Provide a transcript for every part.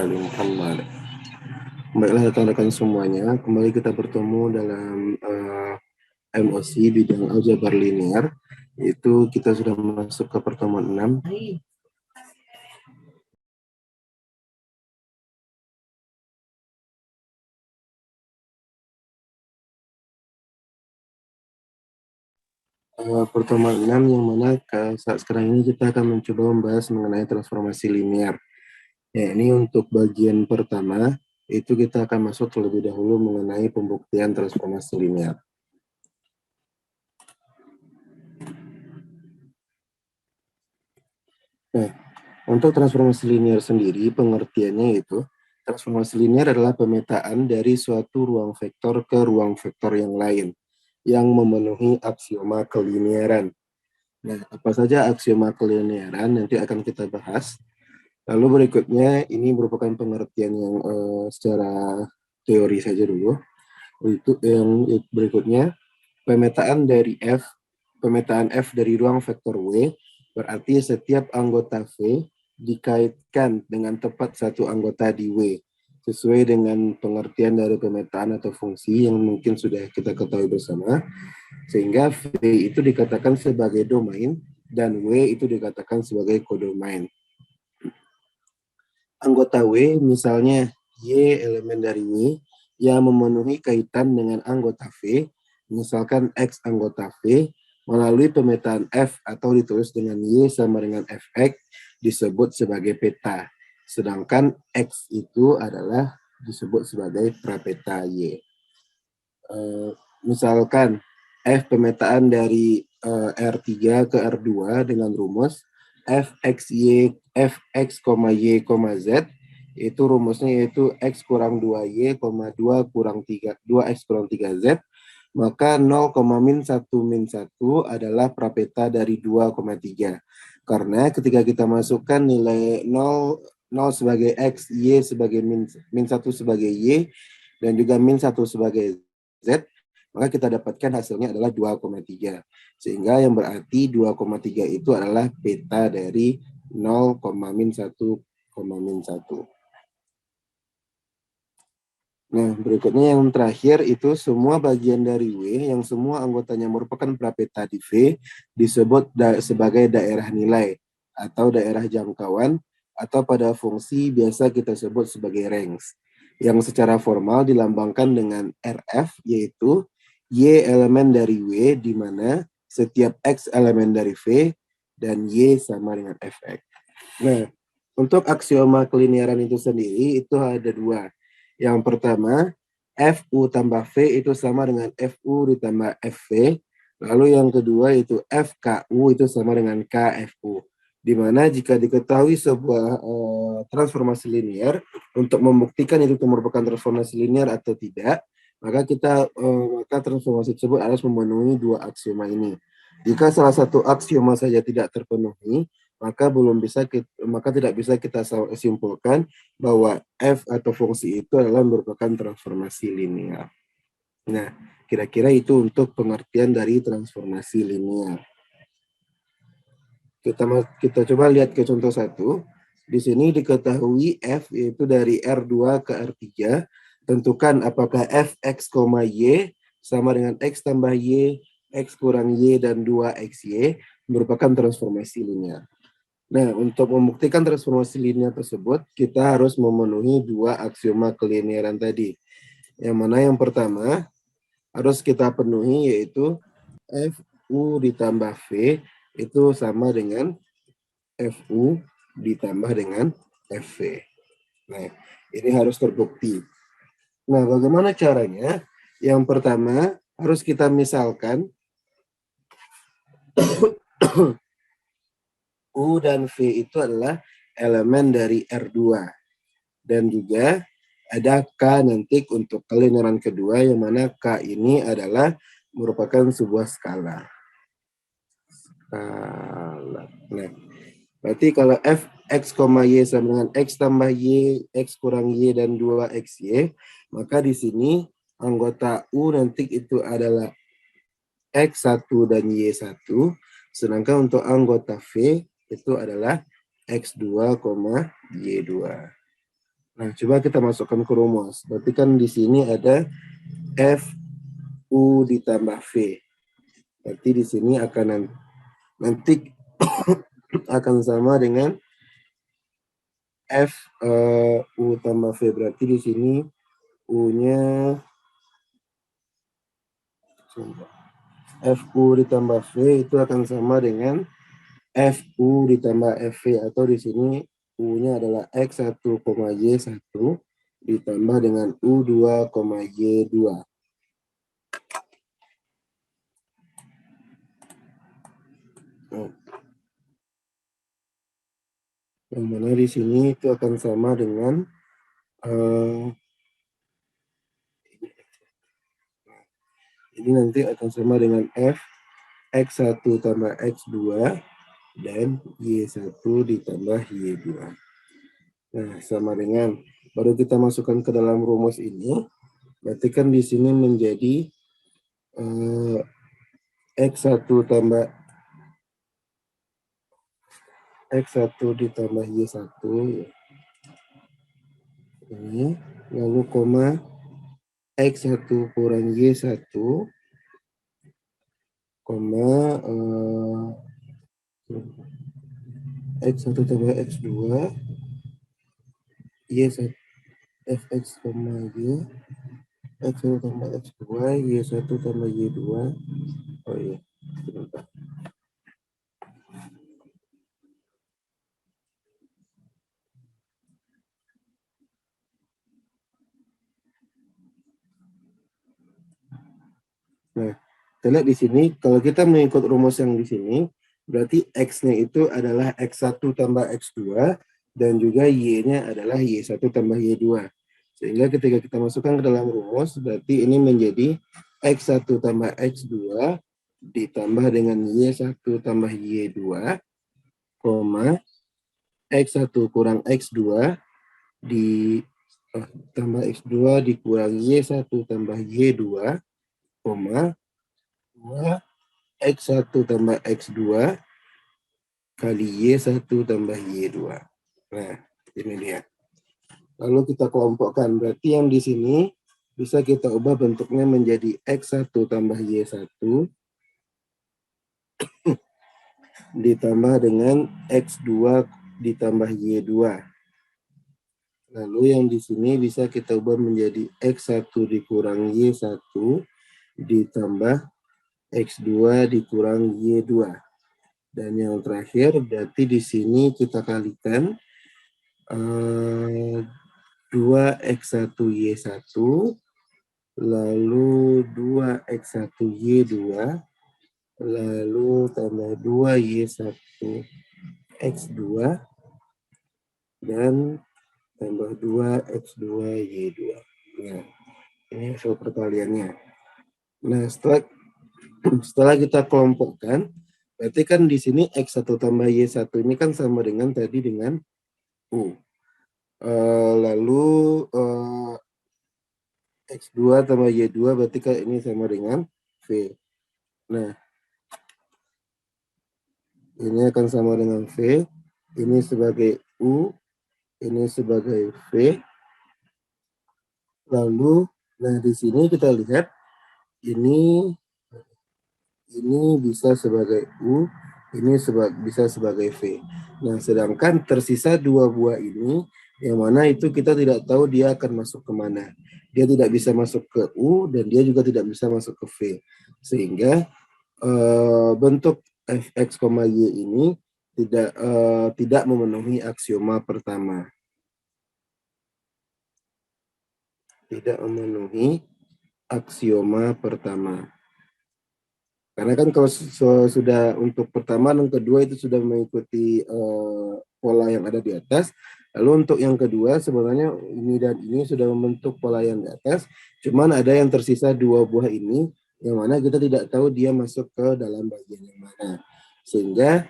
Muhammad. Baiklah rekan-rekan semuanya, kembali kita bertemu dalam MOC bidang aljabar linear. Itu kita sudah masuk ke pertemuan 6. Pertemuan 6 yang mana saat sekarang ini kita akan mencoba membahas mengenai transformasi linear. Ya, ini untuk bagian pertama, itu kita akan masuk terlebih dahulu mengenai pembuktian transformasi linear. Nah, untuk transformasi linear sendiri, pengertiannya itu, transformasi linear adalah pemetaan dari suatu ruang vektor ke ruang vektor yang lain, yang memenuhi aksioma kelinearan. Nah, apa saja aksioma kelinearan nanti akan kita bahas. Lalu berikutnya, ini merupakan pengertian yang secara teori saja dulu. Untuk yang berikutnya, pemetaan F dari ruang vektor W, berarti setiap anggota V dikaitkan dengan tepat satu anggota di W, sesuai dengan pengertian dari pemetaan atau fungsi yang mungkin sudah kita ketahui bersama, sehingga V itu dikatakan sebagai domain, dan W itu dikatakan sebagai kodomain. Anggota W, misalnya Y elemen dari W, yang memenuhi kaitan dengan anggota V, misalkan X anggota V, melalui pemetaan F atau ditulis dengan Y sama dengan Fx, disebut sebagai peta. Sedangkan X itu adalah disebut sebagai prapeta Y. Misalkan F pemetaan dari R3 ke R2 dengan rumus Fx, Y, Z, itu rumusnya yaitu X kurang 2Y, 2 kurang 3, 2X kurang 3Z, maka 0, min 1 adalah prapeta dari 2,3. Karena ketika kita masukkan nilai 0 sebagai X, Y sebagai min 1 sebagai Y, dan juga min 1 sebagai Z, maka kita dapatkan hasilnya adalah 2,3. Sehingga yang berarti 2,3 itu adalah peta dari 0, min 1, min 1. Nah, berikutnya yang terakhir itu semua bagian dari W yang semua anggotanya merupakan prapeta di V disebut sebagai daerah nilai atau daerah jangkauan, atau pada fungsi biasa kita sebut sebagai range, yang secara formal dilambangkan dengan RF, yaitu Y elemen dari W di mana setiap X elemen dari V dan Y sama dengan Fx. Nah, untuk aksioma kelinearan itu sendiri itu ada dua. Yang pertama, FU tambah V itu sama dengan FU ditambah FV. Lalu yang kedua itu FKU itu sama dengan KFU. Di mana jika diketahui sebuah transformasi linear, untuk membuktikan itu merupakan transformasi linear atau tidak, maka maka transformasi tersebut harus memenuhi dua aksioma ini. Jika salah satu aksioma saja tidak terpenuhi, maka tidak bisa kita simpulkan bahwa F atau fungsi itu adalah merupakan transformasi linear. Nah, kira-kira itu untuk pengertian dari transformasi linear. Kita coba lihat ke contoh 1. Di sini diketahui F yaitu dari R2 ke R3. Tentukan apakah Fx, Y sama dengan X tambah Y, X kurang Y, dan 2XY merupakan transformasi linear. Nah, untuk membuktikan transformasi linear tersebut, kita harus memenuhi dua aksioma kelinearan tadi. Yang mana yang pertama harus kita penuhi yaitu FU ditambah V itu sama dengan FU ditambah dengan FV. Nah, ini harus terbukti. Nah, bagaimana caranya? Yang pertama, harus kita misalkan U dan V itu adalah elemen dari R2. Dan juga ada K nanti untuk kelinearan kedua, yang mana K ini adalah merupakan sebuah skala. Nah, berarti kalau Fx, Y sama dengan X tambah Y, X kurang Y, dan 2XY, maka di sini anggota U nanti itu adalah X1 dan Y1, sedangkan untuk anggota V itu adalah X2, Y2. Nah, coba kita masukkan ke rumus. Berarti kan di sini ada F U ditambah V. Berarti di sini akan nanti akan sama dengan F U tambah V. Berarti di sini U-nya FU ditambah V itu akan sama dengan FU ditambah FV, atau di sini U-nya adalah X1, Y1 ditambah dengan U2, Y2. Yang mana di sini itu akan sama dengan ini nanti akan sama dengan F X1 tambah X2 dan Y1 ditambah Y2. Nah, sama dengan, baru kita masukkan ke dalam rumus ini, berarti kan di sini menjadi X1 tambah X1 ditambah Y1 ini, lalu koma X1 kurang Y1, koma X1 tambah X2, Y1, Fx, Y, X1 tambah X2, Y1 tambah Y2. Oh iya, sebentar. Nah, kita lihat di sini, kalau kita mengikut rumus yang di sini, berarti X-nya itu adalah X1 tambah X2, dan juga Y-nya adalah Y1 tambah Y2. Sehingga ketika kita masukkan ke dalam rumus, berarti ini menjadi X1 tambah X2, ditambah dengan Y1 tambah Y2, koma, X1 kurang X2, tambah X2 dikurang Y1 tambah Y2, koma, 2 X1 tambah X2 kali Y1 tambah Y2. Nah, ini dia. Lalu kita kelompokkan. Berarti yang di sini bisa kita ubah bentuknya menjadi X1 tambah Y1 ditambah dengan X2 ditambah Y2. Lalu yang di sini bisa kita ubah menjadi X1 dikurang Y1 ditambah X2 dikurang Y2. Dan yang terakhir berarti di sini kita kalikan 2x1 y1 lalu 2x1 y2 lalu tambah 2y1 x2 dan tambah 2x2 y2. Nah, ini hasil perkaliannya. Nah, setelah kita kelompokkan, berarti kan di sini X1 tambah Y1 ini kan sama dengan tadi dengan U. Lalu X2 tambah Y2 berarti kan ini sama dengan V. Nah, ini akan sama dengan V. Ini sebagai U, ini sebagai V. Lalu, nah di sini kita lihat ini bisa sebagai U, ini bisa sebagai V. Nah, sedangkan tersisa dua buah ini, yang mana itu kita tidak tahu dia akan masuk kemana. Dia tidak bisa masuk ke U, dan dia juga tidak bisa masuk ke V. Sehingga bentuk Fx, Y ini tidak memenuhi aksioma pertama. Tidak memenuhi aksioma pertama. Karena kan kalau sudah untuk pertama dan kedua itu sudah mengikuti pola yang ada di atas. Lalu untuk yang kedua sebenarnya ini dan ini sudah membentuk pola yang di atas. Cuman ada yang tersisa dua buah ini yang mana kita tidak tahu dia masuk ke dalam bagian yang mana. Sehingga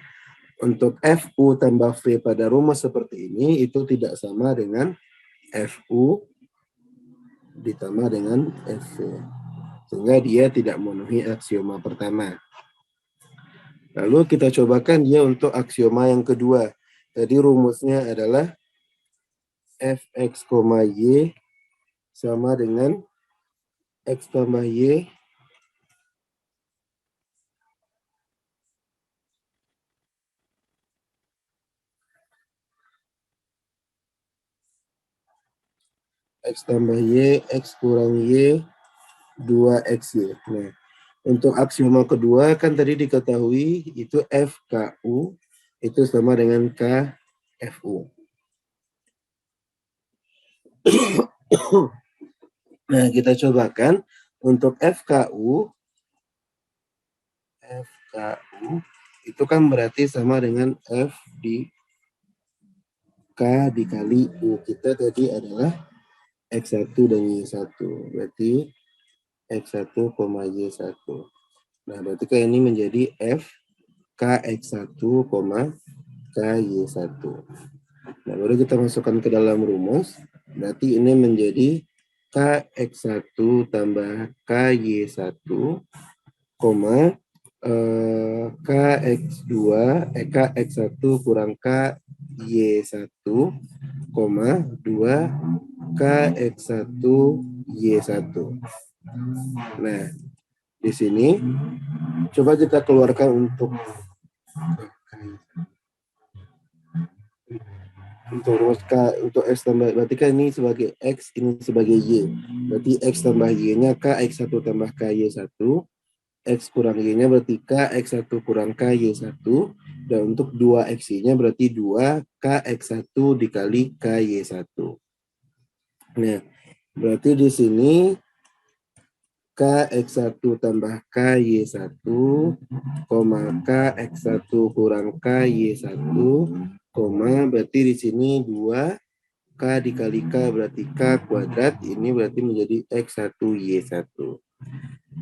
untuk FU tambah V pada rumus seperti ini itu tidak sama dengan FU ditambah dengan FV. Sehingga dia tidak memenuhi aksioma pertama. Lalu kita cobakan dia untuk aksioma yang kedua. Jadi rumusnya adalah fx, y sama dengan x tambah y x tambah y, x kurang y, 2xy. Nah, untuk aksioma kedua kan tadi diketahui itu FKU itu sama dengan KFU. Nah, kita cobakan untuk FKU itu kan berarti sama dengan F di K dikali U. Kita tadi adalah X1 dan Y1. Berarti X1, Y1. Nah, berarti kayak ini menjadi F KX1, KY1. Nah, baru kita masukkan ke dalam rumus. Berarti ini menjadi KX1 tambah KY1, KX2, KX1 kurang KY1, 2 KX1 Y1. Nah, di sini coba kita keluarkan untuk rumus K untuk X tambah, berarti kan ini sebagai X, ini sebagai Y. Berarti X tambah Y-nya KX1 tambah KY1, X kurang Y-nya berarti KX1 kurang KY1, dan untuk 2XY-nya berarti 2 KX1 dikali KY1. Nah, berarti di sini KX1 tambah KY1, KX1 kurang KY1, berarti di sini 2 K dikali K berarti K kuadrat, ini berarti menjadi X1 Y1.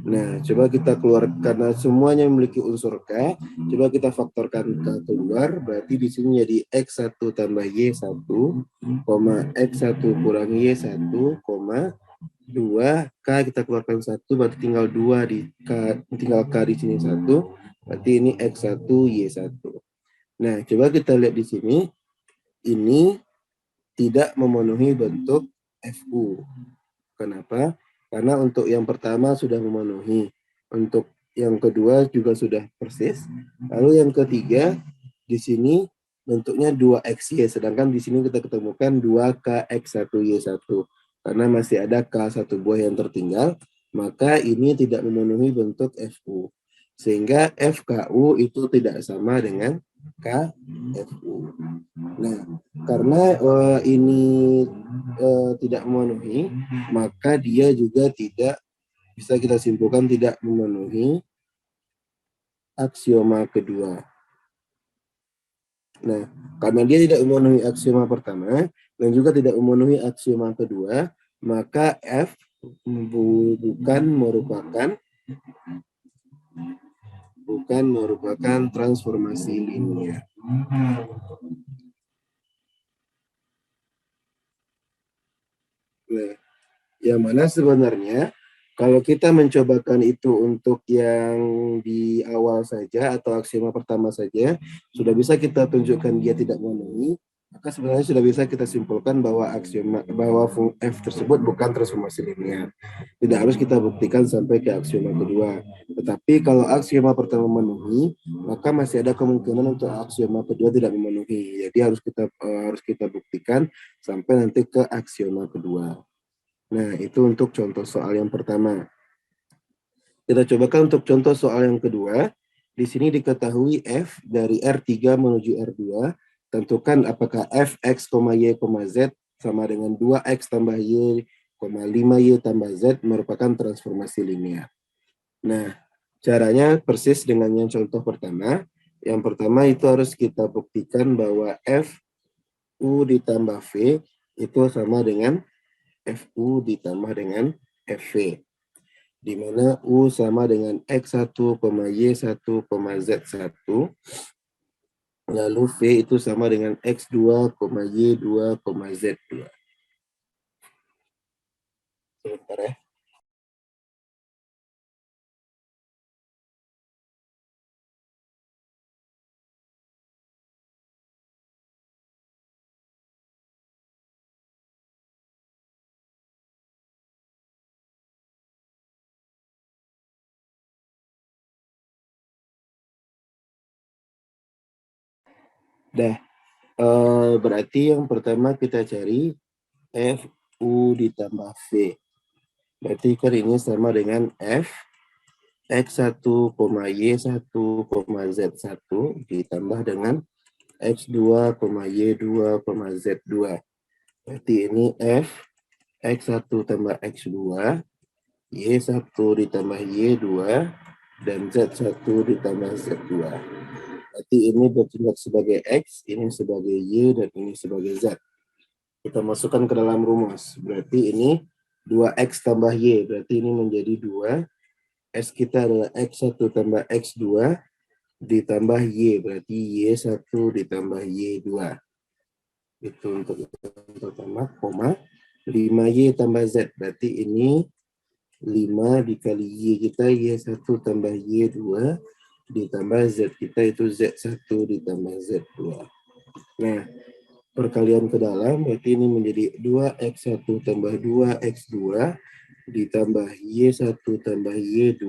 Nah, coba kita keluar karena semuanya memiliki unsur K, coba kita faktorkan K keluar, berarti di sini jadi X1 tambah Y1, X1 kurang Y1, 2 K kita keluarkan 1, berarti tinggal 2 di K, tinggal K di sini 1, berarti ini X1 Y1. Nah, coba kita lihat di sini, ini tidak memenuhi bentuk FU. Kenapa? Karena untuk yang pertama sudah memenuhi, untuk yang kedua juga sudah persis, lalu yang ketiga di sini bentuknya 2XY, sedangkan di sini kita ketemukan 2KX1Y1. Karena masih ada K satu buah yang tertinggal, maka ini tidak memenuhi bentuk FU. Sehingga FKU itu tidak sama dengan KFU. Nah, karena ini tidak memenuhi, maka dia juga tidak bisa kita simpulkan tidak memenuhi aksioma kedua. Nah, karena dia tidak memenuhi aksioma pertama dan juga tidak memenuhi aksioma kedua, maka F bukan merupakan transformasi linear. Nah, yang mana sebenarnya kalau kita mencobakan itu untuk yang di awal saja atau aksioma pertama saja, sudah bisa kita tunjukkan dia tidak memenuhi, maka sebenarnya sudah bisa kita simpulkan bahwa aksioma bahwa f tersebut bukan transformasi linear. Tidak harus kita buktikan sampai ke aksioma kedua. Tetapi kalau aksioma pertama memenuhi, maka masih ada kemungkinan untuk aksioma kedua tidak memenuhi. Jadi harus kita buktikan sampai nanti ke aksioma kedua. Nah, itu untuk contoh soal yang pertama. Kita cobakan untuk contoh soal yang kedua. Di sini diketahui F dari R3 menuju R2. Tentukan apakah f, x, y, z sama dengan 2x tambah y, 5y tambah z merupakan transformasi linear. Nah, caranya persis dengan yang contoh pertama. Yang pertama itu harus kita buktikan bahwa f u ditambah v itu sama dengan FU ditambah dengan FV, di mana U sama dengan X1, Y1, Z1, lalu V itu sama dengan X2, Y2, Z2. Sebentar ya. Dah, berarti yang pertama kita cari F U ditambah V. Berarti kan ini sama dengan F X1, Y1, Z1 ditambah dengan X2, Y2, Z2. Berarti ini F X1 tambah X2, Y1 ditambah Y2, dan Z1 ditambah Z2. Berarti ini bertindak sebagai X, ini sebagai Y, dan ini sebagai Z. Kita masukkan ke dalam rumus. Berarti ini 2X tambah Y. Berarti ini menjadi 2. S kita adalah X1 tambah X2 ditambah Y. Berarti Y1 ditambah Y2. Itu untuk yang pertama, koma. 5Y tambah Z. Berarti ini 5 dikali Y kita, Y1 tambah Y2 ditambah Z kita itu Z1 ditambah Z2. Nah, perkalian ke dalam, berarti ini menjadi 2X1 tambah 2X2 ditambah Y1 tambah Y2,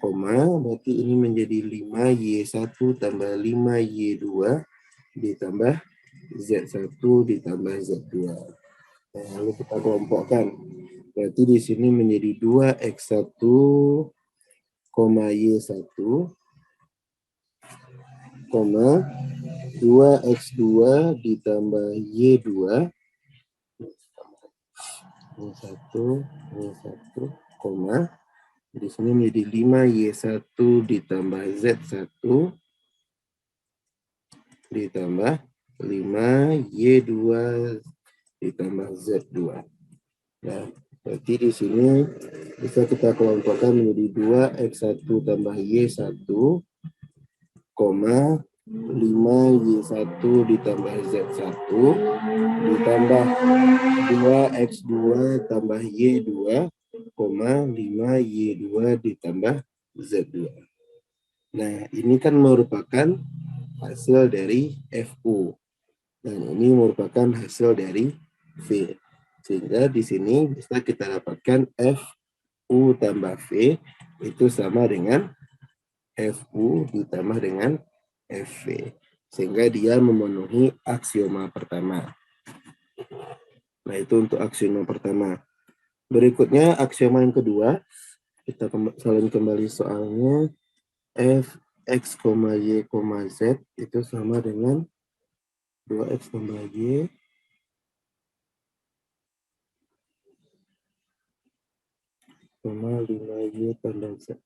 koma, berarti ini menjadi 5Y1 tambah 5Y2 ditambah Z1 ditambah Z2. Nah, lalu kita kelompokkan. Berarti di sini menjadi 2X1, Y1, 2X2 ditambah Y2, Y1, koma, di sini menjadi 5Y1 ditambah Z1 ditambah 5Y2 ditambah Z2. Nah, berarti di sini bisa kita kelompokkan menjadi 2X1 tambah Y1, 5Y1 ditambah Z1 ditambah 2X2 tambah Y2, 5Y2 ditambah Z2. Nah, ini kan merupakan hasil dari FU. Dan ini merupakan hasil dari V. Sehingga di sini bisa kita dapatkan FU tambah V itu sama dengan FU ditambah dengan FV. Sehingga dia memenuhi aksioma pertama. Nah, itu untuk aksioma pertama. Berikutnya aksioma yang kedua. Kita salin kembali soalnya. F, X, Y, Z itu sama dengan 2X tambah Y sama 5Y tambah Z.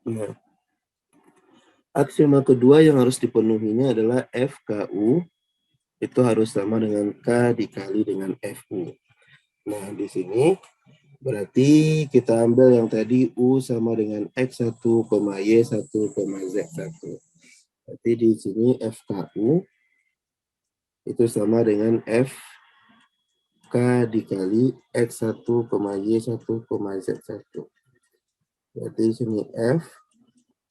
Nah, aksioma kedua yang harus dipenuhinya adalah FKU itu harus sama dengan K dikali dengan FU. Nah, di sini berarti kita ambil yang tadi U sama dengan X1, Y1, Z1. Berarti di sini FKU itu sama dengan FK dikali X1, Y1, Z1. Berarti di sini F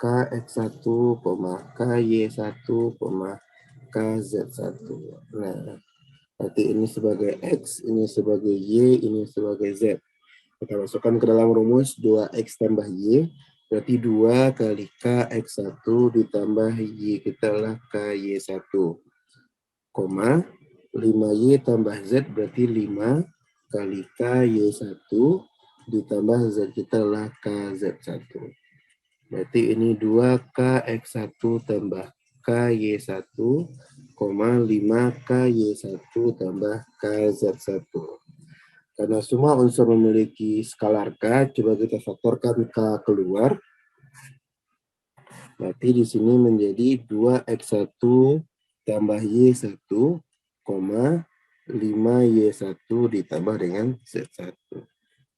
KX1, KY1, KZ1. Nah, berarti ini sebagai X, ini sebagai Y, ini sebagai Z. Kita masukkan ke dalam rumus 2X tambah Y, berarti 2 kali KX1 ditambah Y kita lah KY1. 5Y tambah Z berarti 5 kali KY1 ditambah Z kita lah KZ1. Berarti ini 2KX1 tambah KY1, 5KY1 tambah KZ1. Karena semua unsur memiliki skalar K, coba kita faktorkan K keluar. Berarti di sini menjadi 2X1 tambah Y1, 5Y1 ditambah dengan Z1.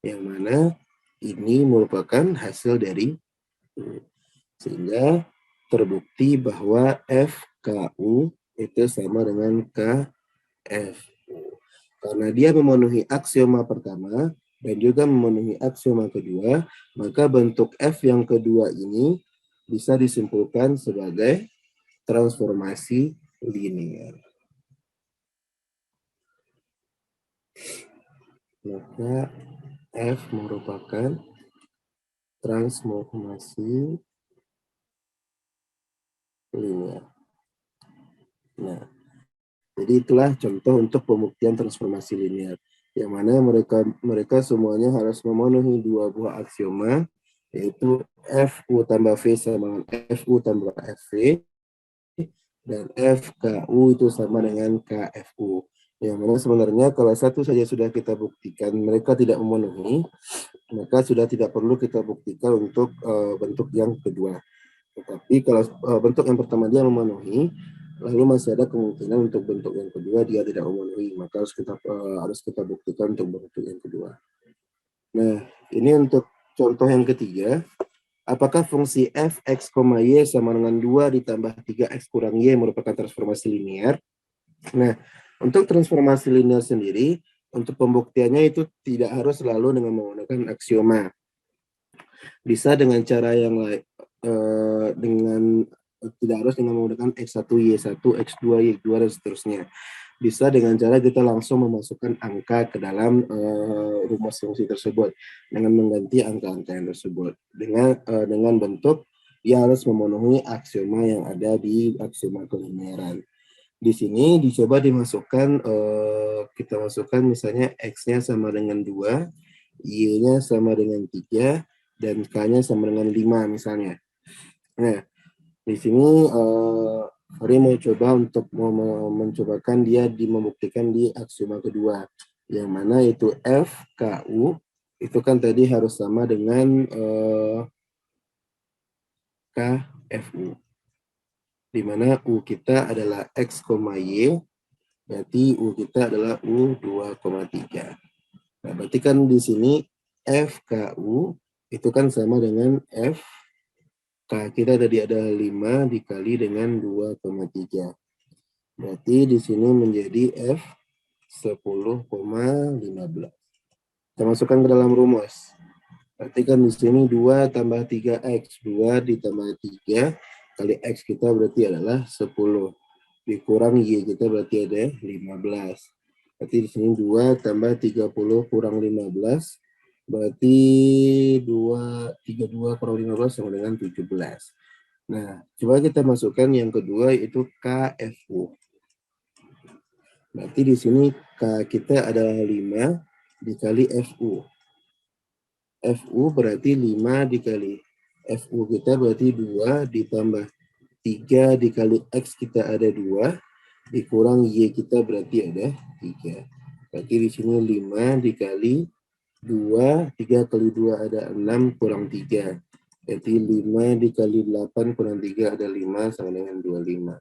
Yang mana ini merupakan hasil dari sehingga terbukti bahwa FKU itu sama dengan KFU. Karena dia memenuhi aksioma pertama dan juga memenuhi aksioma kedua, maka bentuk F yang kedua ini bisa disimpulkan sebagai transformasi linear. Maka F merupakan transformasi linear. Nah, jadi itulah contoh untuk pembuktian transformasi linear, yang mana mereka semuanya harus memenuhi dua buah aksioma, yaitu FU tambah V sama dengan FU tambah FV, dan FKU itu sama dengan KFU. Yang mana sebenarnya kalau satu saja sudah kita buktikan mereka tidak memenuhi, maka sudah tidak perlu kita buktikan untuk bentuk yang kedua. Tetapi kalau bentuk yang pertama dia memenuhi, lalu masih ada kemungkinan untuk bentuk yang kedua dia tidak memenuhi, maka harus kita buktikan untuk bentuk yang kedua. Nah, ini untuk contoh yang ketiga. Apakah fungsi f(x, y) sama dengan 2 ditambah 3x kurang y merupakan transformasi linear? Nah, untuk transformasi linear sendiri, untuk pembuktiannya itu tidak harus selalu dengan menggunakan aksioma. Bisa dengan cara yang lain, tidak harus dengan menggunakan x1, y1, x2, y2, dan seterusnya. Bisa dengan cara kita langsung memasukkan angka ke dalam rumus fungsi tersebut dengan mengganti angka-angka yang tersebut dengan bentuk dia harus memenuhi aksioma yang ada di aksioma kelinearan. Di sini dicoba dimasukkan, kita masukkan misalnya x-nya sama dengan 2, y-nya sama dengan 3, dan k-nya sama dengan 5 misalnya. Nah, di sini Fahri mau coba untuk mencobakan dia membuktikan di aksioma kedua, yang mana itu FKU itu kan tadi harus sama dengan KFU, di mana U kita adalah X, Y, berarti U kita adalah U 2,3. Nah, berarti kan di sini FKU itu kan sama dengan F kita tadi ada 5 dikali dengan 2,3. Berarti di sini menjadi F 10,15. Kita masukkan ke dalam rumus. Berarti kan di sini 2 tambah 3x. 2 ditambah 3 kali x kita berarti adalah 10. Dikurang y kita berarti ada 15. Berarti di sini 2 tambah 30 kurang 15. Berarti 32 kurang 15 sama dengan 17. Nah, coba kita masukkan yang kedua yaitu KFU. Berarti di sini K kita adalah 5 dikali FU. FU berarti 5 dikali FU kita berarti 2 ditambah 3 dikali X kita ada 2 dikurang Y kita berarti ada 3. Berarti di sini 5 dikali 2, 3 kali 2 ada 6 kurang 3. Berarti 5 dikali 8 kurang 3 ada 5 sama dengan 25.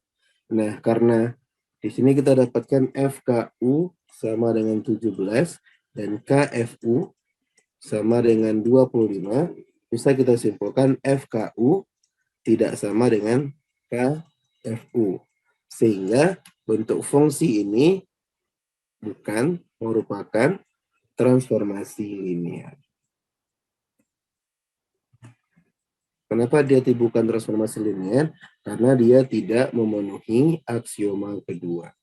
Nah, karena di sini kita dapatkan FKU sama dengan 17 dan KFU sama dengan 25. Bisa kita simpulkan FKU tidak sama dengan KFU. Sehingga bentuk fungsi ini bukan merupakan transformasi linear. Kenapa dia bukan transformasi linear? Karena dia tidak memenuhi aksioma kedua.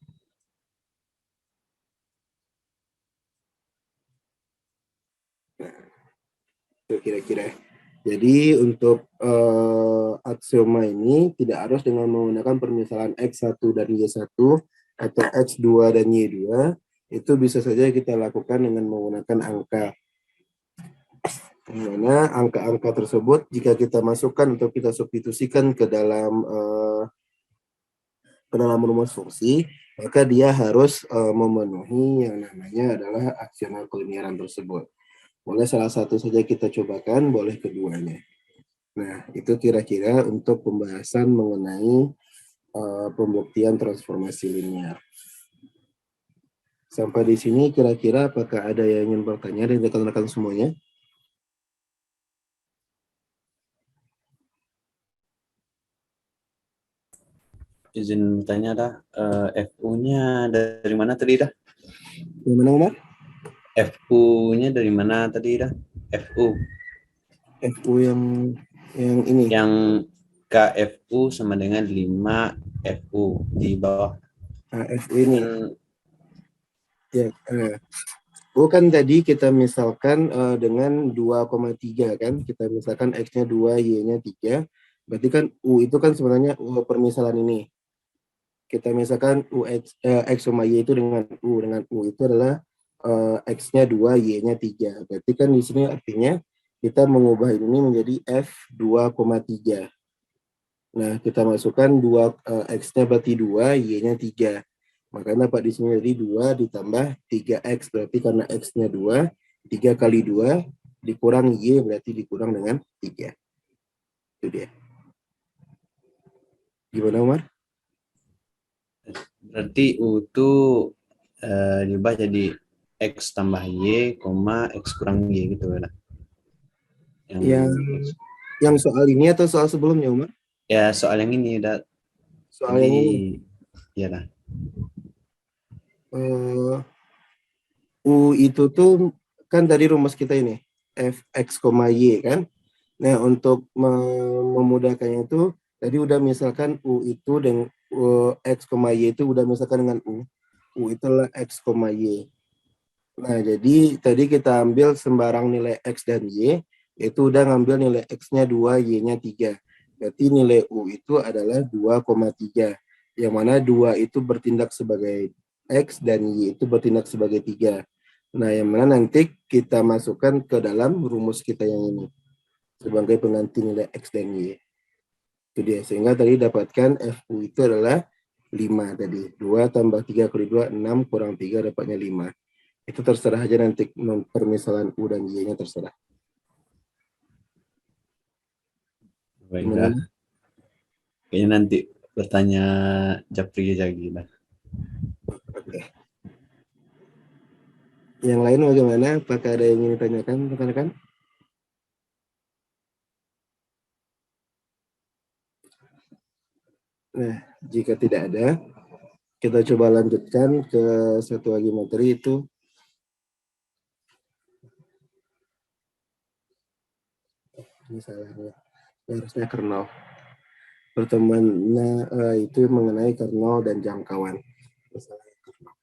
Nah, itu kira-kira. Jadi untuk aksioma ini tidak harus dengan menggunakan permisalan X1 dan Y1 atau X2 dan Y2. Itu bisa saja kita lakukan dengan menggunakan angka. Dimana angka-angka tersebut jika kita masukkan atau kita substitusikan ke dalam rumus fungsi, maka dia harus memenuhi yang namanya adalah aksioma kelinearan tersebut. Boleh salah satu saja kita cobakan, boleh keduanya. Nah, itu kira-kira untuk pembahasan mengenai pembuktian transformasi linear. Sampai di sini kira-kira apakah ada yang ingin bertanya dari rekan-rekan semuanya? Izin tanya dah, FU-nya dari mana tadi dah? Yang mana, Umar? FU-nya dari mana tadi dah? FU. FU yang ini. Yang KFU sama dengan 5 FU di bawah. FU ini. Ya, bukan tadi kita misalkan dengan 2,3 kan, kita misalkan X-nya 2, Y-nya 3, Berarti kan U itu kan sebenarnya permisalan ini. Kita misalkan X sama Y itu dengan U itu adalah X-nya 2, Y-nya 3. Berarti kan di sini artinya kita mengubah ini menjadi F2,3. Nah, kita masukkan X-nya berarti 2, Y-nya 3. Maka dapat di sini jadi 2 ditambah 3X. Berarti karena X-nya 2, 3 kali 2 dikurang Y berarti dikurang dengan 3. Itu dia. Gimana, Umar? Berarti U itu diubah jadi X tambah Y, X kurang Y gitu ya. Yang Yang yang soal ini atau soal sebelumnya, Umar? ya soal yang ini udah Soal tadi yang ini. ya lah. eh, U itu tuh kan tadi rumus kita ini Fx, Y kan. Nah, untuk memudahkannya itu tadi udah misalkan U itu dengan X, Y itu udah misalkan dengan U. U itu adalah X, Y. Nah, jadi tadi kita ambil sembarang nilai X dan Y, itu udah ngambil nilai X-nya 2, Y-nya 3. Berarti nilai U itu adalah 2,3. Yang mana 2 itu bertindak sebagai X dan Y itu bertindak sebagai 3. Nah, yang mana nanti kita masukkan ke dalam rumus kita yang ini sebagai pengganti nilai X dan Y. Itu dia. Sehingga tadi dapatkan FU itu adalah 5 tadi. 2 tambah 3 kali 2, 6 kurang 3 dapatnya 5. Itu terserah aja nanti permisalan U dan Y-nya terserah. Baiklah. Kayaknya nanti bertanya Japri lagi lah. Oke. Yang lain bagaimana? Apakah ada yang ingin ditanyakan rekan-rekan? Nah, jika tidak ada, kita coba lanjutkan ke satu lagi materi itu misalnya harusnya kernel. Pertemuannya itu mengenai kernel dan jangkauan. Misalnya kernel.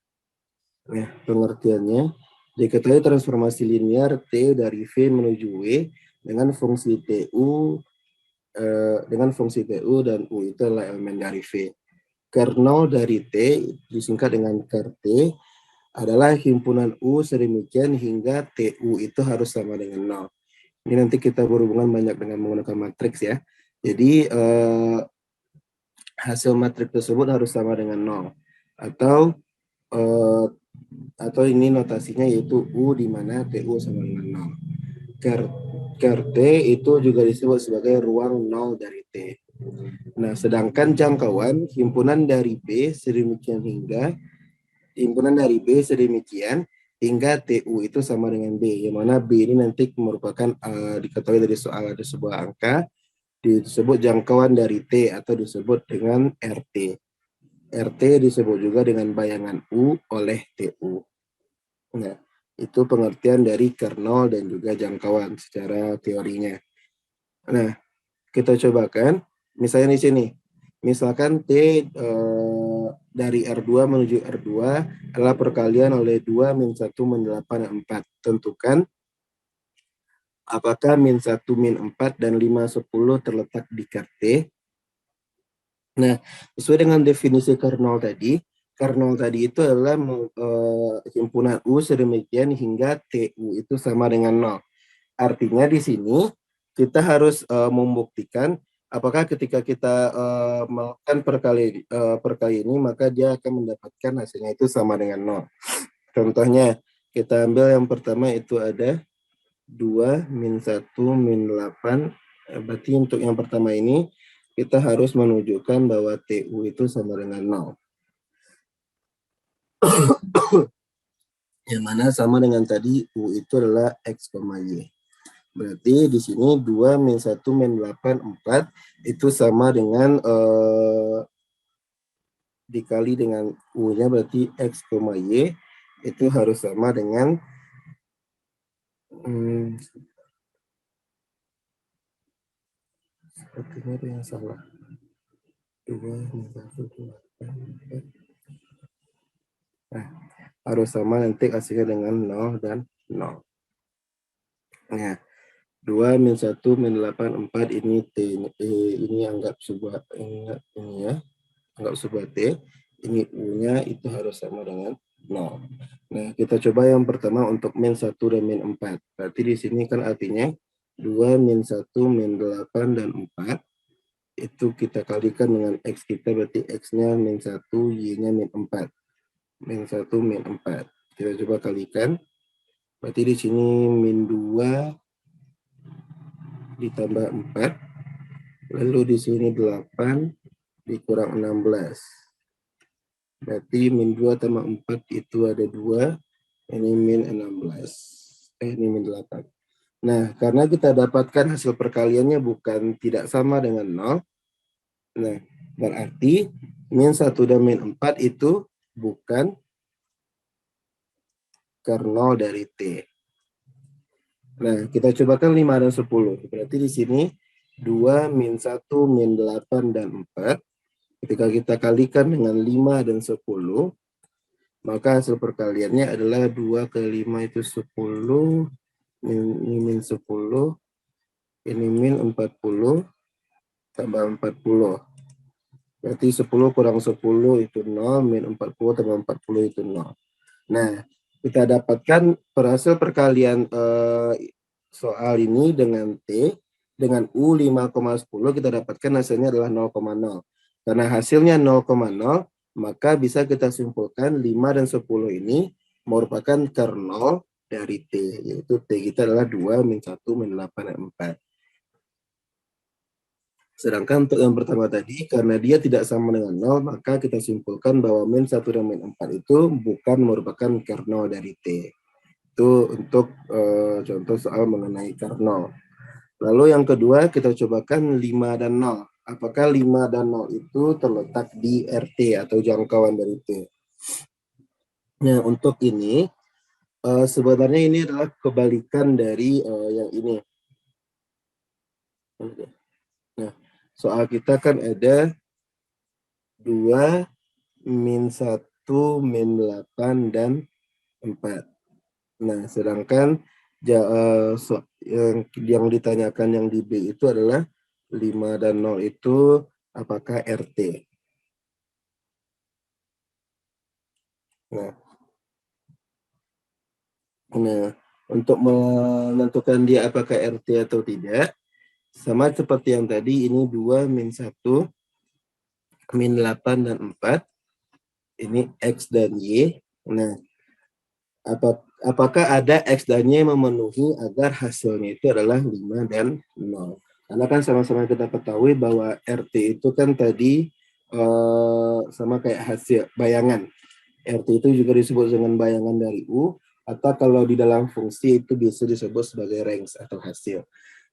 Nah, pengertiannya diketahui transformasi linear T dari V menuju W dengan fungsi TU dan U itu adalah elemen dari V. Kernel dari T disingkat dengan ker T adalah himpunan U sedemikian hingga TU itu harus sama dengan 0. Ini nanti kita berhubungan banyak dengan menggunakan matriks ya. Jadi hasil matriks tersebut harus sama dengan 0. Eh, atau ini notasinya yaitu U di mana TU sama dengan 0. Ker T itu juga disebut sebagai ruang 0 dari T. Nah, sedangkan jangkauan himpunan dari B sedemikian hingga TU itu sama dengan B, yang mana B ini nanti merupakan diketahui dari soal ada sebuah angka disebut jangkauan dari T atau disebut dengan RT. RT disebut juga dengan bayangan U oleh TU. Nah, itu pengertian dari kernel dan juga jangkauan secara teorinya. Nah, kita cobakan misalnya di sini. Misalkan T dari R2 menuju R2 adalah perkalian oleh 2 min 1 min 8 4. Tentukan apakah min 1 min 4 dan 5 10 terletak di ker T. Nah, sesuai dengan definisi kernel tadi itu adalah himpunan U sedemikian hingga TU itu sama dengan 0. Artinya di sini kita harus membuktikan apakah ketika kita melakukan perkali ini maka dia akan mendapatkan hasilnya itu sama dengan 0. Contohnya kita ambil yang pertama itu ada 2 min 1 min 8. Berarti untuk yang pertama ini kita harus menunjukkan bahwa TU itu sama dengan 0. Yang mana sama dengan tadi U itu adalah X, Y. Berarti di sini 2 min 1 min 8, 4 itu sama dengan dikali dengan U-nya berarti X, Y itu harus sama dengan sepertinya ada yang salah. 2 min 1, 8, 4. Nah, harus sama nanti hasilnya dengan 0 dan 0. Nah, 2 min 1 min 8, 4 ini T. Ini anggap sebuah ini ya. Anggap sebuah T. Ini U-nya itu harus sama dengan 0. Nah, kita coba yang pertama untuk min 1 dan min 4. Berarti di sini kan artinya 2 min 1 min 8 dan 4. Itu kita kalikan dengan X kita, berarti X-nya min 1, Y-nya min 4. Min 1 min 4. Kita coba kalikan. Berarti di sini min 2 ditambah 4, lalu di sini 8 dikurang 16. Berarti min 2 tambah 4 itu ada 2, ini min 16. Ini min 8. Nah, karena kita dapatkan hasil perkaliannya bukan tidak sama dengan 0, nah, berarti min 1 dan min 4 itu bukan kernel dari T. Nah, kita cobakan 5 dan 10. Berarti di sini 2 min 1 min 8 dan 4. Ketika kita kalikan dengan 5 dan 10, maka hasil perkaliannya adalah 2 kali 5 itu 10, ini min 10, ini min 40, tambah 40. Berarti 10 kurang 10 itu 0, min 40 tambah 40 itu 0. Nah, kita dapatkan hasil perkalian soal ini dengan T, dengan U 5,10 kita dapatkan hasilnya adalah 0,0. Karena hasilnya 0,0, maka bisa kita simpulkan 5 dan 10 ini merupakan kernel dari T, yaitu T kita adalah 2, min 1, min 8, dan 4. Sedangkan untuk yang pertama tadi, karena dia tidak sama dengan 0, maka kita simpulkan bahwa min 1 dan min 4 itu bukan merupakan kernel dari T. Itu untuk contoh soal mengenai kernel. Lalu yang kedua, kita cobakan 5 dan 0. Apakah 5 dan 0 itu terletak di RT atau jangkauan dari T? Nah, untuk ini, sebenarnya ini adalah kebalikan dari yang ini. Nah, soal kita kan ada 2, min 1, min 8, dan 4. Nah, sedangkan yang ditanyakan yang di B itu adalah 5 dan 0 itu apakah RT. Nah, untuk menentukan dia apakah RT atau tidak, sama seperti yang tadi, ini 2, min 1, min 8, dan 4. Ini X dan Y. Nah, apakah ada X dan Y memenuhi agar hasilnya itu adalah 5 dan 0. Karena kan sama-sama kita ketahui bahwa RT itu kan tadi sama kayak hasil, bayangan. RT itu juga disebut dengan bayangan dari U, atau kalau di dalam fungsi itu bisa disebut sebagai range atau hasil.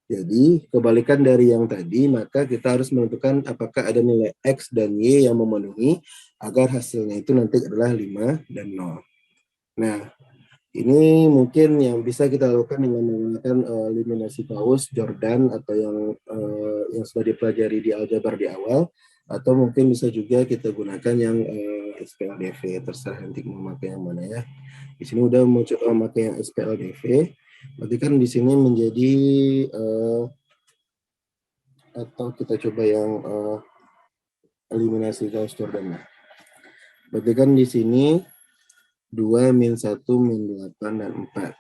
Jadi, kebalikan dari yang tadi, maka kita harus menentukan apakah ada nilai X dan Y yang memenuhi agar hasilnya itu nanti adalah 5 dan 0. Nah, ini mungkin yang bisa kita lakukan dengan menggunakan eliminasi paus, Jordan, atau yang sudah dipelajari di aljabar di awal, atau mungkin bisa juga kita gunakan yang SPLDV, terserah nanti mau pakai yang mana ya. Di sini udah mau coba pakai yang SPLDV, berarti kan di sini menjadi atau kita coba yang eliminasi Gauss Jordan. Berarti kan di sini 2, min 1, min 8, dan 4.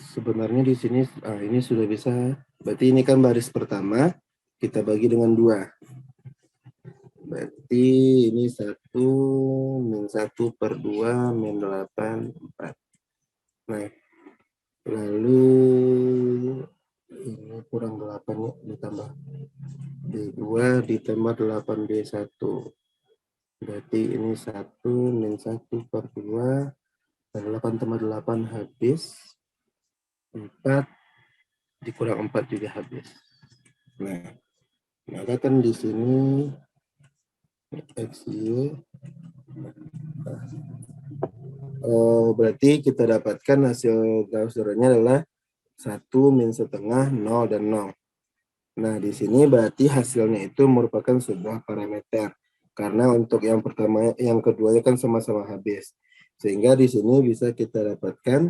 Sebenarnya di sini ini sudah bisa. Berarti ini kan baris pertama, kita bagi dengan 2. Berarti ini 1, min 1 per 2, min 8, 4. Nah, lalu ini kurang 8 ya, ditambah B2 ditambah 8B1. Berarti ini 1, min 1 per 2, dan 8 tambah 8 habis. 4 dikurang 4 juga habis. Nah, maka kan di sini XY berarti kita dapatkan hasil Gauss Jordannya adalah 1, min setengah, 0, dan 0. Nah, di sini berarti hasilnya itu merupakan sebuah parameter. Karena untuk yang pertama, yang keduanya kan sama-sama habis. Sehingga di sini bisa kita dapatkan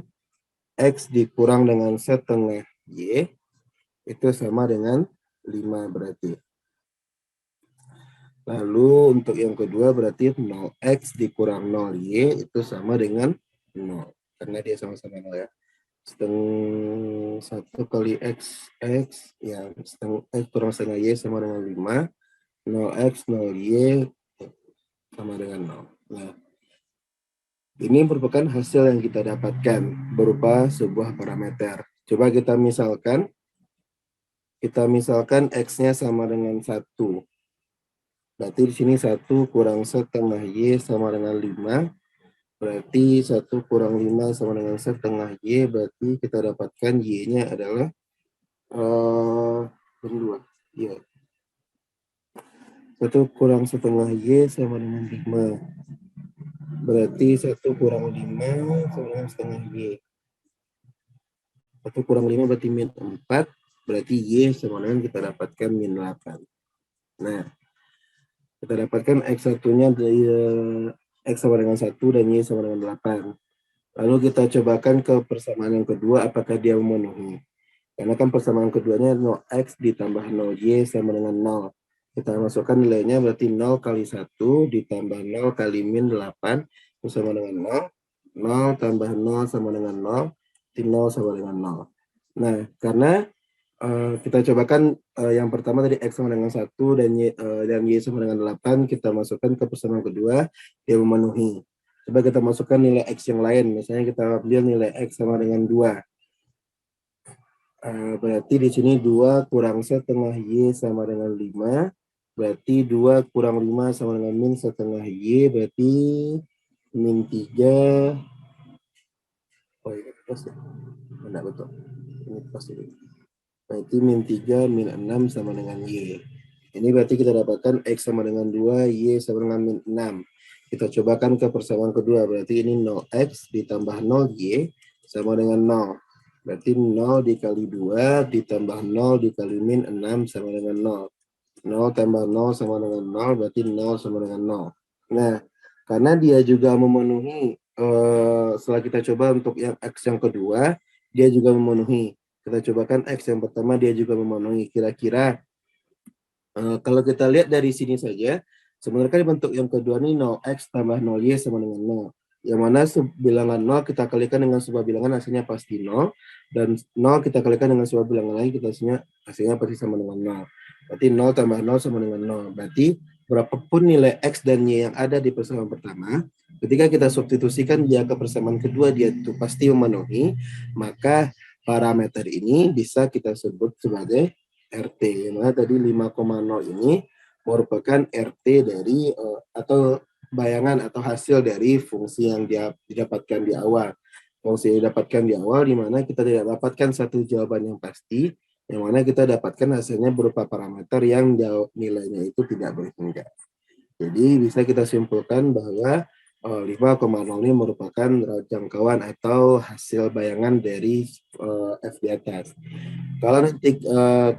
X dikurang dengan setengah Y itu sama dengan 5 berarti. Lalu untuk yang kedua berarti 0x dikurang 0y itu sama dengan 0. Karena dia sama-sama 0 ya. Setengah 1 kali x ya setengah x kurang setengah y sama dengan 5. 0x 0y sama dengan 0. Nah, ini merupakan hasil yang kita dapatkan berupa sebuah parameter. Coba kita misalkan x-nya sama dengan 1. Berarti di sini 1 kurang setengah y sama dengan 5. Berarti 1 kurang 5 sama dengan setengah y. Berarti kita dapatkan y-nya adalah 2. Ya. 1 kurang setengah y sama dengan 5. Berarti 1 kurang 5 sama dengan setengah y. 1 kurang 5 berarti min 4. Berarti y sama dengan kita dapatkan min 8. Nah, kita dapatkan X1-nya dari X sama dengan 1 dan Y sama dengan 8. Lalu kita cobakan ke persamaan yang kedua, apakah dia memenuhi. Karena kan persamaan keduanya 0X ditambah 0Y sama dengan 0. Kita masukkan nilainya berarti 0 kali 1 ditambah 0 kali min 8 itu sama dengan 0. 0 tambah 0 sama dengan 0. 0 sama dengan 0. Nah, karena kita cobakan yang pertama tadi X sama dengan 1 dan Y sama dengan 8, kita masukkan ke persamaan kedua, dia memenuhi. Coba kita masukkan nilai X yang lain, misalnya kita ambil nilai X sama dengan 2. Berarti di sini 2 kurang setengah Y sama dengan 5, berarti 2 kurang 5 sama dengan min setengah Y, berarti min 3, oh ini plus ya, enggak betul, ini plus ini. Berarti min 3, min 6 sama dengan Y. Ini berarti kita dapatkan X sama dengan 2, Y sama dengan min 6. Kita cobakan ke persamaan kedua. Berarti ini 0X ditambah 0Y sama dengan 0. Berarti 0 dikali 2 ditambah 0 dikali min 6 sama dengan 0. 0 tambah 0 sama dengan 0, berarti 0 sama dengan 0. Nah, karena dia juga memenuhi, setelah kita coba untuk yang X yang kedua, dia juga memenuhi. Kita cobakan X yang pertama, dia juga memenuhi. Kira-kira kalau kita lihat dari sini saja, sebenarnya kan bentuk yang kedua ini 0x tambah 0y sama dengan 0. Yang mana bilangan 0 kita kalikan dengan sebuah bilangan hasilnya pasti 0. Dan 0 kita kalikan dengan sebuah bilangan lain kita hasilnya pasti sama dengan 0. Berarti 0 tambah 0 sama dengan 0. Berarti berapapun nilai X dan Y yang ada di persamaan pertama, ketika kita substitusikan dia ke persamaan kedua, dia itu pasti memenuhi, maka parameter ini bisa kita sebut sebagai RT. Yang mana tadi 5,0 ini merupakan RT dari atau bayangan atau hasil dari fungsi yang dia didapatkan di awal. Fungsi yang didapatkan di awal di mana kita tidak dapatkan satu jawaban yang pasti, yang mana kita dapatkan hasilnya berupa parameter yang nilainya itu tidak berhingga. Jadi bisa kita simpulkan bahwa 5,0 ini merupakan jangkauan atau hasil bayangan dari F di atas. Kalau nanti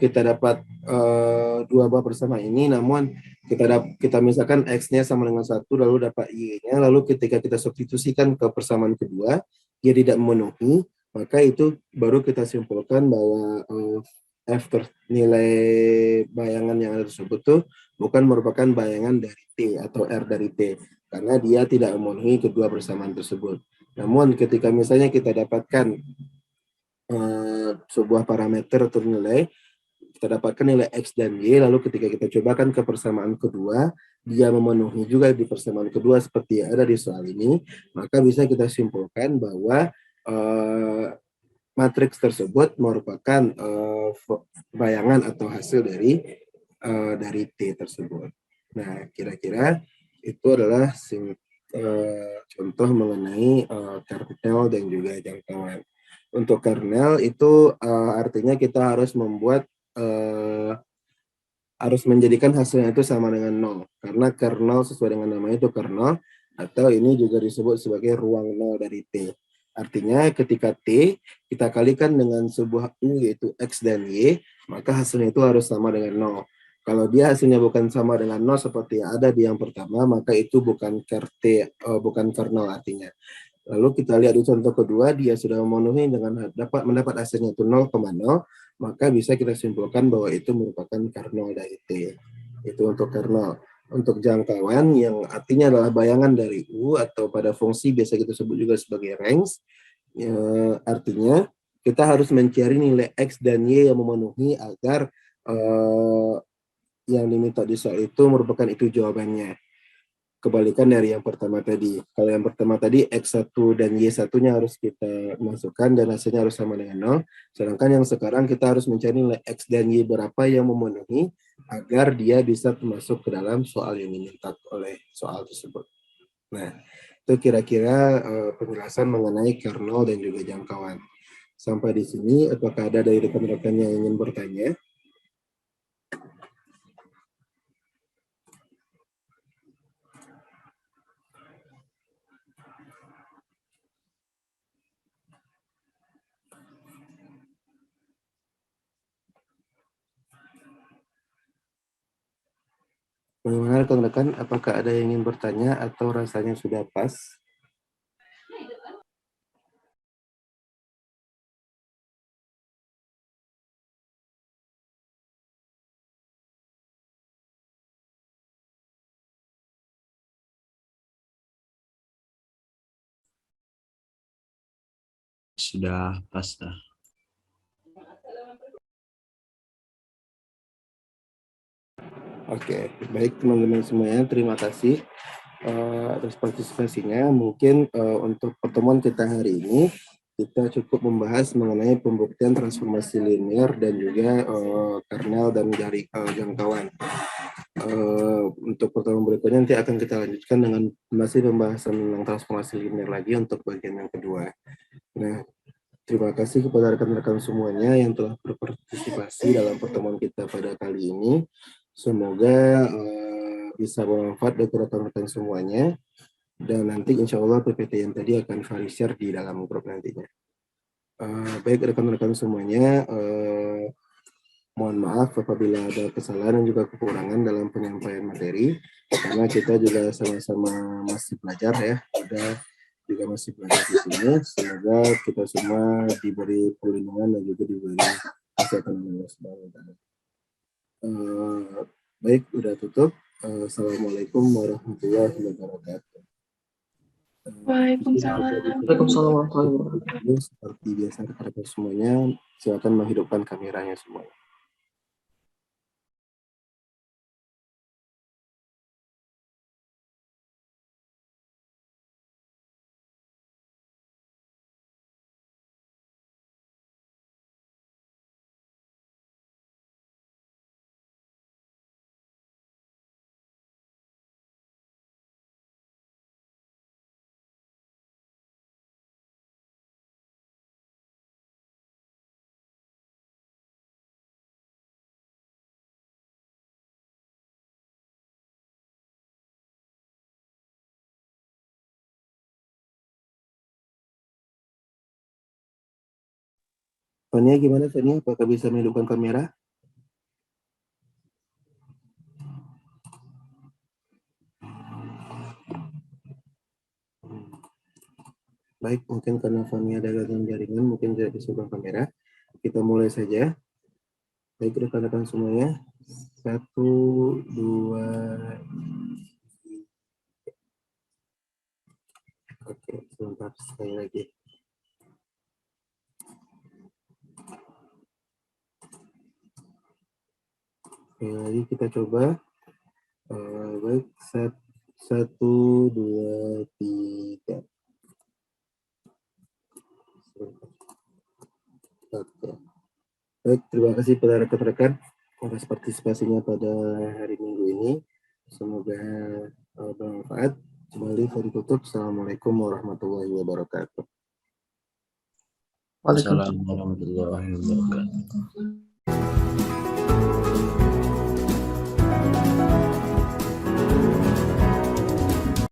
kita dapat dua buah bersama ini, namun kita misalkan X-nya sama dengan 1, lalu dapat Y-nya, lalu ketika kita substitusikan ke persamaan kedua, dia tidak memenuhi, maka itu baru kita simpulkan bahwa nilai bayangan yang ada tersebut tuh bukan merupakan bayangan dari T atau R dari T, karena dia tidak memenuhi kedua persamaan tersebut. Namun ketika misalnya kita dapatkan sebuah parameter atau nilai, kita dapatkan nilai X dan Y, lalu ketika kita cobakan ke persamaan kedua, dia memenuhi juga di persamaan kedua seperti yang ada di soal ini, maka bisa kita simpulkan bahwa matriks tersebut merupakan bayangan atau hasil dari T tersebut. Nah, kira-kira itu adalah contoh mengenai kernel dan juga jangkauan. Untuk kernel itu artinya kita harus membuat harus menjadikan hasilnya itu sama dengan 0. Karena kernel sesuai dengan namanya itu kernel, atau ini juga disebut sebagai ruang 0 dari T. Artinya ketika T kita kalikan dengan sebuah U yaitu X dan Y, maka hasilnya itu harus sama dengan 0. Kalau dia hasilnya bukan sama dengan 0 seperti yang ada di yang pertama, maka itu bukan kernel artinya. Lalu kita lihat di contoh kedua, dia sudah memenuhi dengan mendapat hasilnya itu 0,0, maka bisa kita simpulkan bahwa itu merupakan kernel dari T. Itu untuk kernel. Untuk jangkauan yang artinya adalah bayangan dari U atau pada fungsi biasa kita sebut juga sebagai range, ya, artinya kita harus mencari nilai X dan Y yang memenuhi agar yang diminta di soal itu merupakan itu jawabannya. Kebalikan dari yang pertama tadi. Kalau yang pertama tadi X1 dan Y1-nya harus kita masukkan dan hasilnya harus sama dengan 0. Sedangkan yang sekarang kita harus mencari nilai X dan Y berapa yang memenuhi agar dia bisa masuk ke dalam soal yang diminta oleh soal tersebut. Nah, itu kira-kira penjelasan mengenai kernel dan juga jangkauan. Sampai di sini, apakah ada dari rekan-rekan yang ingin bertanya? Bagaimana rekan-rekan, apakah ada yang ingin bertanya atau rasanya sudah pas? Sudah pas dah. Oke, baik teman-teman semuanya, terima kasih atas partisipasinya. Mungkin untuk pertemuan kita hari ini, kita cukup membahas mengenai pembuktian transformasi linear dan juga kernel dan jangkauan. Untuk pertemuan berikutnya nanti akan kita lanjutkan dengan masih pembahasan tentang transformasi linear lagi untuk bagian yang kedua. Nah, terima kasih kepada rekan-rekan semuanya yang telah berpartisipasi dalam pertemuan kita pada kali ini. Semoga bisa bermanfaat bagi rekan-rekan semuanya. Dan nanti insya Allah PPT yang tadi akan Fahri share di dalam grup nantinya. Baik rekan-rekan semuanya, mohon maaf apabila ada kesalahan dan juga kekurangan dalam penyampaian materi. Karena kita juga sama-sama masih belajar ya. Juga masih belajar di sini. Semoga kita semua diberi perlindungan dan juga diberi kesehatan Allah Subhanahu wa Ta'ala. Baik, udah tutup. Assalamualaikum warahmatullahi wabarakatuh. Waalaikumsalam. Waalaikumsalam warahmatullahi wabarakatuh. Seperti biasa rekan-rekan semuanya, silakan menghidupkan kameranya semuanya. Fania gimana Fania? Apakah bisa menghidupkan kamera? Baik, mungkin karena Fania ada gangguan jaringan, mungkin tidak bisa buka kamera. Kita mulai saja. Baik rekan-rekan semuanya. 1, 2. Oke, sebentar sekali lagi. Sekali lagi kita coba. Baik, 1, 2, 3. Oke. Baik, terima kasih pada rekan-rekan atas partisipasinya pada hari Minggu ini. Semoga bermanfaat. Kembali saya tutup. Assalamualaikum warahmatullahi wabarakatuh. Waalaikumsalam warahmatullahi wabarakatuh.